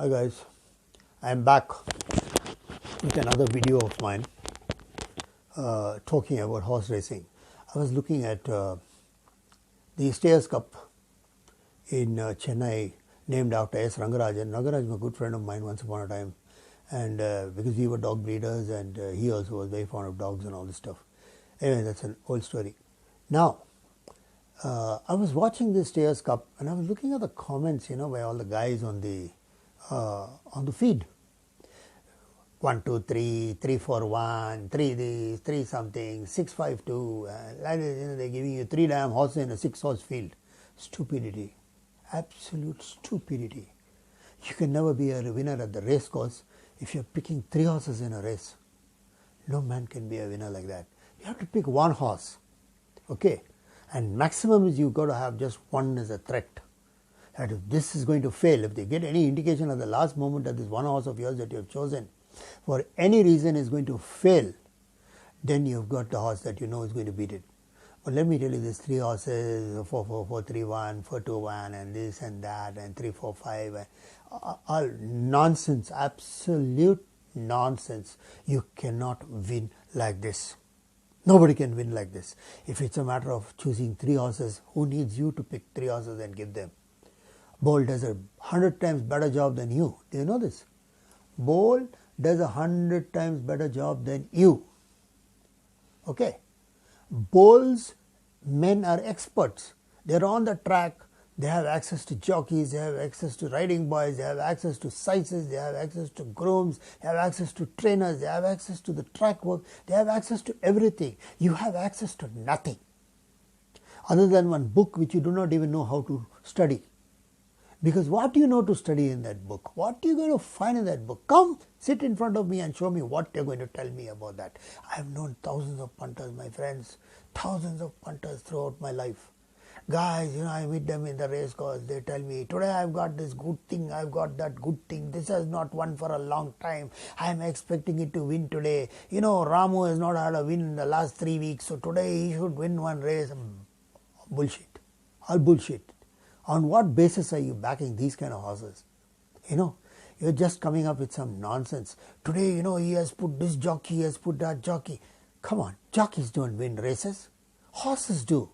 Hi guys, I am back with another video of mine talking about horse racing. I was looking at the Stayers Cup in Chennai, named after S. Rangarajan. Rangarajan was a good friend of mine once upon a time, and because we were dog breeders, and he also was very fond of dogs and all this stuff. Anyway, that's an old story. Now, I was watching this Stayers Cup, and I was looking at the comments, by all the guys on the feed. 1, 2, 3, 3, 4, 1, 3 this, 3 something, 6, 5, 2. Like this, they're giving you 3 damn horses in a 6-horse field. Stupidity. Absolute stupidity. You can never be a winner at the race course if you're picking 3 horses in a race. No man can be a winner like that. You have to pick 1 horse. Okay? And maximum is you've got to have just 1 as a threat. That if this is going to fail, if they get any indication at the last moment that this 1 horse of yours that you have chosen for any reason is going to fail, then you've got the horse that you know is going to beat it. But let me tell you, there's 3 horses, 4, 4, 4, 3, 1, 4, 2, 1, and this and that, and 3, 4, 5, all nonsense, absolute nonsense. You cannot win like this. Nobody can win like this. If it's a matter of choosing 3 horses, who needs you to pick 3 horses and give them? Bowl does a 100 times better job than you. Do you know this? Bowl does a 100 times better job than you. Okay? Bowls men are experts. They're on the track. They have access to jockeys. They have access to riding boys. They have access to sizes. They have access to grooms. They have access to trainers. They have access to the track work. They have access to everything. You have access to nothing other than one book which you do not even know how to study. Because what do you know to study in that book? What are you going to find in that book? Come, sit in front of me and show me what you're going to tell me about that. I have known thousands of punters, my friends, thousands of punters throughout my life. Guys, I meet them in the race course. They tell me, today I've got this good thing, I've got that good thing. This has not won for a long time. I'm expecting it to win today. Ramu has not had a win in the last 3 weeks, so today he should win one race. Bullshit. All bullshit. On what basis are you backing these kind of horses? You're just coming up with some nonsense. Today, he has put this jockey, he has put that jockey. Come on, jockeys don't win races. Horses do.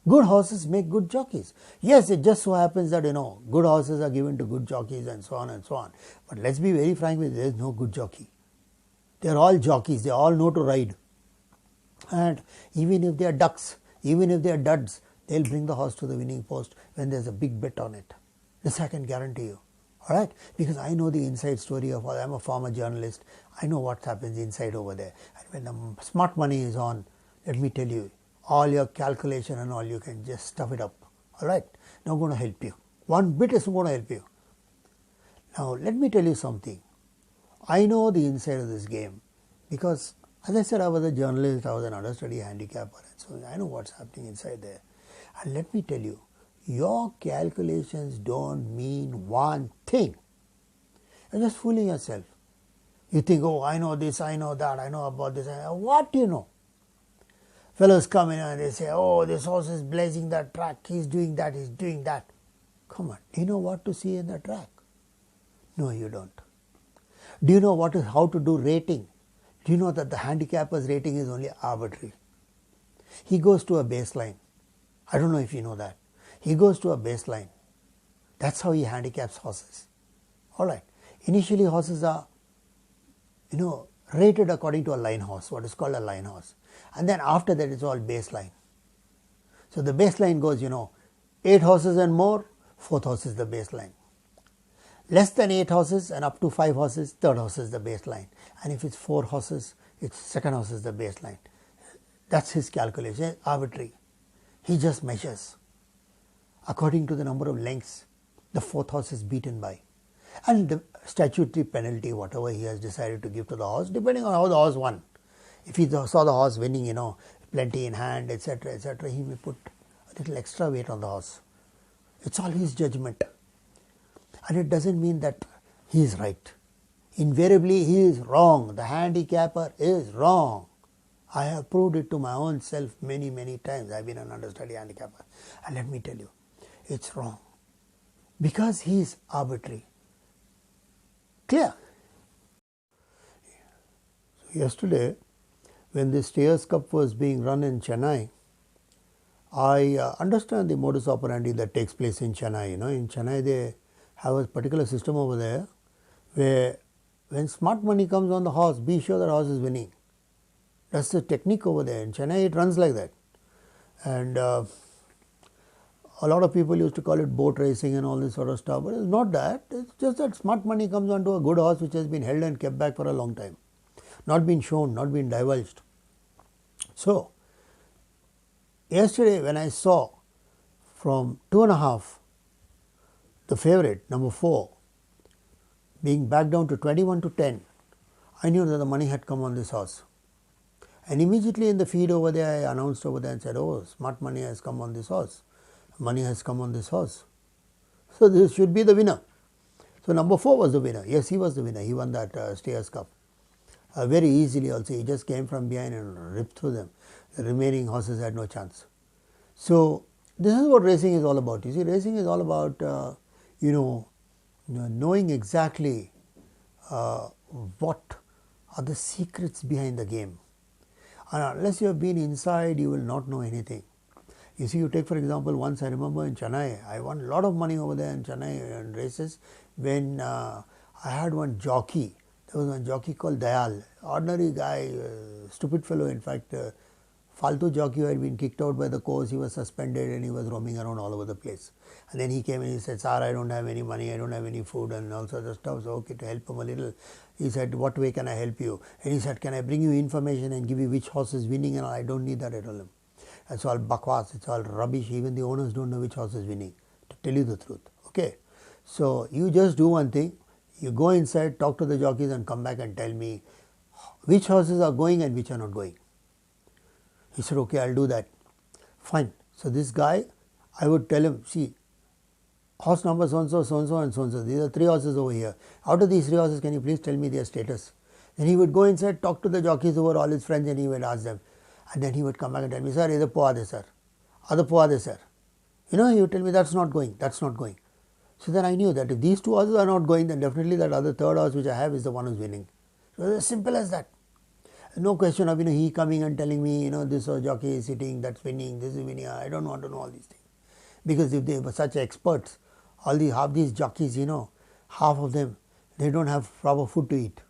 Good horses make good jockeys. Yes, it just so happens that, good horses are given to good jockeys and so on and so on. But let's be very frank with you, there's no good jockey. They're all jockeys. They all know to ride. And even if they are ducks, even if they are duds, they'll bring the horse to the winning post when there's a big bet on it. This I can guarantee you. Alright? Because I know the inside story of all. I'm a former journalist. I know what happens inside over there. And when the smart money is on, let me tell you, all your calculation and all, you can just stuff it up. Alright? Not going to help you. One bit isn't going to help you. Now, let me tell you something. I know the inside of this game because, as I said, I was a journalist, I was an understudy handicapper, and so I know what's happening inside there. And let me tell you, your calculations don't mean one thing. You're just fooling yourself. You think, oh, I know this, I know that, I know about this. What do you know? Fellows come in and they say, oh, this horse is blazing that track, he's doing that, he's doing that. Come on, do you know what to see in the track? No, you don't. Do you know how to do rating? Do you know that the handicapper's rating is only arbitrary? He goes to a baseline. I don't know if you know that. He goes to a baseline. That's how he handicaps horses. Alright. Initially horses are, rated according to a line horse, what is called a line horse. And then after that it's all baseline. So the baseline goes, 8 horses and more, 4th horse is the baseline. Less than 8 horses and up to 5 horses, 3rd horse is the baseline. And if it's 4 horses, it's 2nd horse is the baseline. That's his calculation, arbitrary. He just measures. According to the number of lengths, the 4th horse is beaten by. And the statutory penalty, whatever he has decided to give to the horse, depending on how the horse won. If he saw the horse winning, plenty in hand, etc., etc., he may put a little extra weight on the horse. It's all his judgment. And it doesn't mean that he is right. Invariably, he is wrong. The handicapper is wrong. I have proved it to my own self many, many times. I've been an understudy handicapper. And let me tell you, it's wrong. Because he is arbitrary. Clear? So yesterday, when the Stayers Cup was being run in Chennai, I understand the modus operandi that takes place in Chennai. In Chennai they have a particular system over there where when smart money comes on the horse, be sure that horse is winning. That's the technique over there. In Chennai it runs like that. And a lot of people used to call it boat racing and all this sort of stuff, but it's not that. It's just that smart money comes onto a good horse which has been held and kept back for a long time, not been shown, not been divulged. So, yesterday when I saw from 2.5, the favorite number 4 being back down to 21-10, I knew that the money had come on this horse. And immediately in the feed over there, I announced over there and said, oh, smart money has come on this horse. Money has come on this horse. So this should be the winner. So number 4 was the winner. Yes, he was the winner. He won that Stayers Cup. Very easily also. He just came from behind and ripped through them. The remaining horses had no chance. So this is what racing is all about. You see, racing is all about, knowing exactly what are the secrets behind the game. And unless you have been inside, you will not know anything. You see, you take for example, once I remember in Chennai, I won a lot of money over there in Chennai and races when I had one jockey. There was one jockey called Dayal, ordinary guy, stupid fellow in fact, Faltu jockey who had been kicked out by the course, he was suspended and he was roaming around all over the place. And then he came and he said, sir, I don't have any money, I don't have any food and all sorts of stuff. So, okay, to help him a little, he said, what way can I help you? And he said, can I bring you information and give you which horse is winning? And I don't need that at all. It's all bakwas, it's all rubbish. Even the owners don't know which horse is winning, to tell you the truth. Okay. So, you just do one thing, you go inside, talk to the jockeys and come back and tell me which horses are going and which are not going. He said, okay, I'll do that. Fine. So this guy, I would tell him, see, horse number so and so, so and so and so and so. These are 3 horses over here. Out of these 3 horses, can you please tell me their status? Then he would go inside, talk to the jockeys who were all his friends and he would ask them. And then he would come back and tell me, sir, either po aade sir. Other po aade sir. He would tell me, that's not going, that's not going. So then I knew that if these 2 horses are not going, then definitely that other 3rd horse which I have is the one who's winning. So it's as simple as that. No question of he coming and telling me this jockey is sitting, that's winning, this is winning. I don't want to know all these things, because if they were such experts, half these jockeys, half of them, they don't have proper food to eat.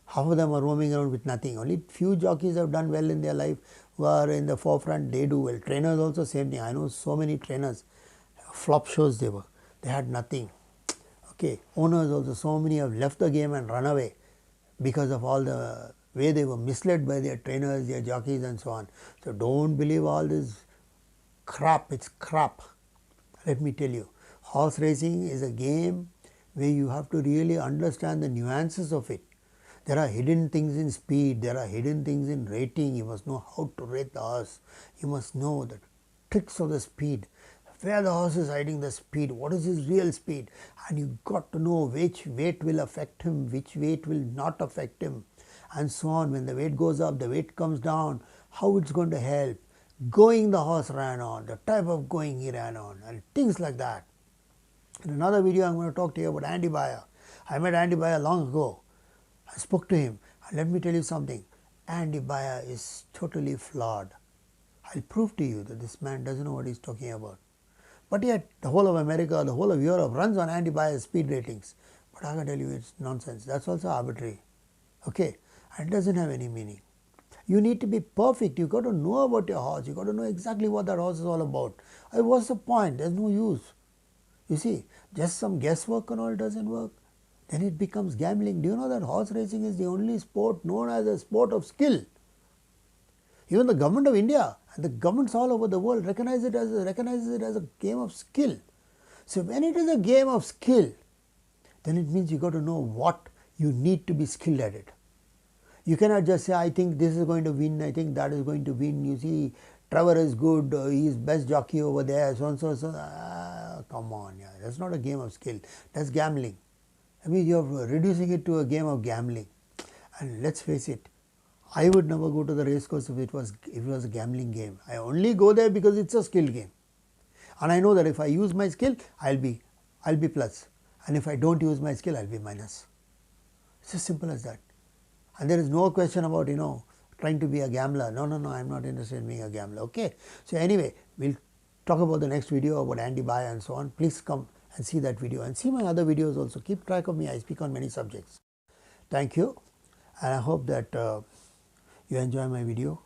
Half of them are roaming around with nothing. Only few jockeys have done well in their life who are in the forefront. They do well. Trainers also same thing. I know so many trainers, flop shows they were. They had nothing. Okay, owners also, so many have left the game and run away because of all the way they were misled by their trainers, their jockeys and so on. So don't believe all this crap, it's crap. Let me tell you, horse racing is a game where you have to really understand the nuances of it. There are hidden things in speed, there are hidden things in rating. You must know how to rate the horse. You must know the tricks of the speed, where the horse is hiding the speed, what is his real speed, and you got to know which weight will affect him, which weight will not affect him, and so on. When the weight goes up, the weight comes down, how it's going to help, going the horse ran on, the type of going he ran on, and things like that. In another video, I am going to talk to you about Andy Beyer. I met Andy Beyer long ago. I spoke to him, and let me tell you something, Andy Beyer is totally flawed. I'll prove to you that this man doesn't know what he's talking about. But yet, the whole of America, the whole of Europe runs on Andy Beyer's speed ratings. But I can tell you it's nonsense. That's also arbitrary. Okay? And it doesn't have any meaning. You need to be perfect. You got to know about your horse. You got to know exactly what that horse is all about. What's the point? There's no use. You see, just some guesswork and all doesn't work. Then it becomes gambling. Do you know that horse racing is the only sport known as a sport of skill? Even the government of India and the governments all over the world recognizes it as a game of skill. So when it is a game of skill, then it means you got to know what you need to be skilled at it. You cannot just say, I think this is going to win, I think that is going to win. You see, Trevor is good, he is best jockey over there, so and so, so. Come on, yeah, that's not a game of skill, that's gambling. I mean, you are reducing it to a game of gambling. And let's face it, I would never go to the race course if it was a gambling game. I only go there because it's a skill game. And I know that if I use my skill, I'll be plus. And if I don't use my skill, I'll be minus. It's as simple as that. And there is no question about, trying to be a gambler. No, I'm not interested in being a gambler. Okay. So anyway, we'll talk about the next video about Andy Bayer and so on. Please come and see that video and see my other videos also. Keep track of me. I speak on many subjects. Thank you. And I hope that you enjoy my video,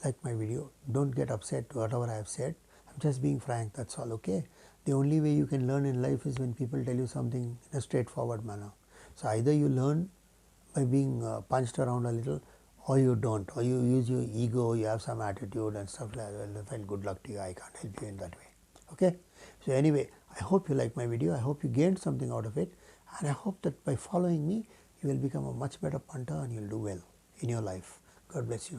like my video. Don't get upset to whatever I have said. I'm just being frank. That's all. Okay. The only way you can learn in life is when people tell you something in a straightforward manner. So either you learn by being punched around a little, or you don't, or you use your ego, you have some attitude and stuff like that. Well, good luck to you. I can't help you in that way. Okay. So anyway, I hope you like my video. I hope you gained something out of it, and I hope that by following me, you will become a much better punter and you'll do well in your life. God bless you.